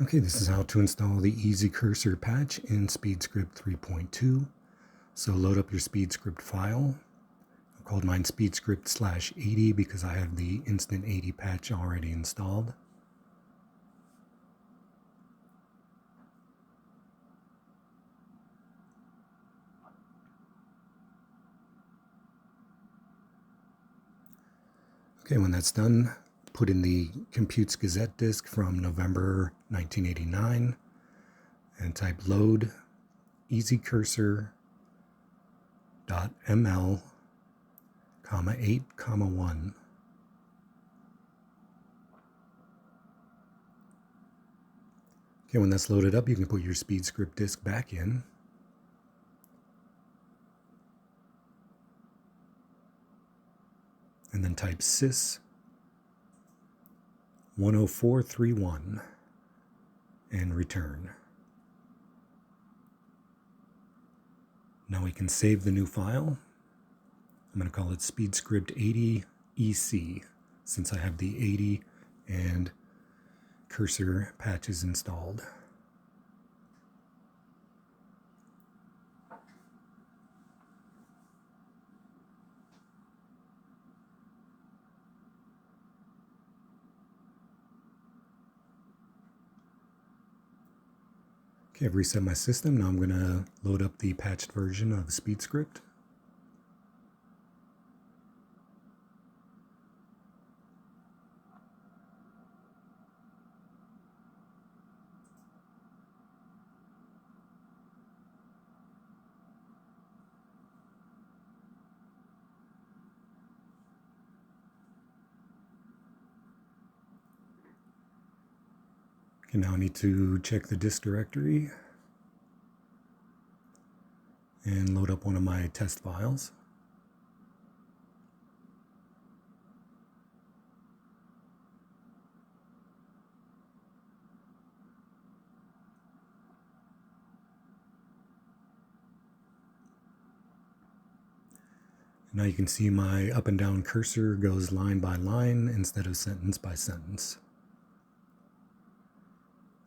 Okay, this is how to install the Easy Cursor patch in Speedscript 3.2. So load up your Speedscript file. I called mine Speedscript/80 because I have the Instant 80 patch already installed. Okay, when that's done, put in the Computes Gazette disk from November 1989 and type load easycursor.ml, 8, 1. Okay, when that's loaded up, you can put your Speedscript disk back in. And then type sys 10431 and return. Now we can save the new file. I'm going to call it Speedscript 80 EC since I have the 80 and cursor patches installed. Okay, I've reset my system. Now I'm going to load up the patched version of Speedscript. Okay, now I need to check the disk directory and load up one of my test files. Now you can see my up and down cursor goes line by line instead of sentence by sentence.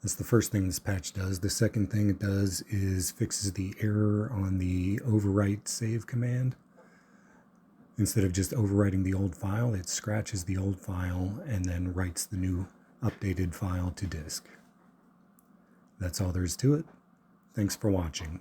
That's the first thing this patch does. The second thing it does is fixes the error on the overwrite save command. Instead of just overwriting the old file, it scratches the old file and then writes the new updated file to disk. That's all there is to it. Thanks for watching.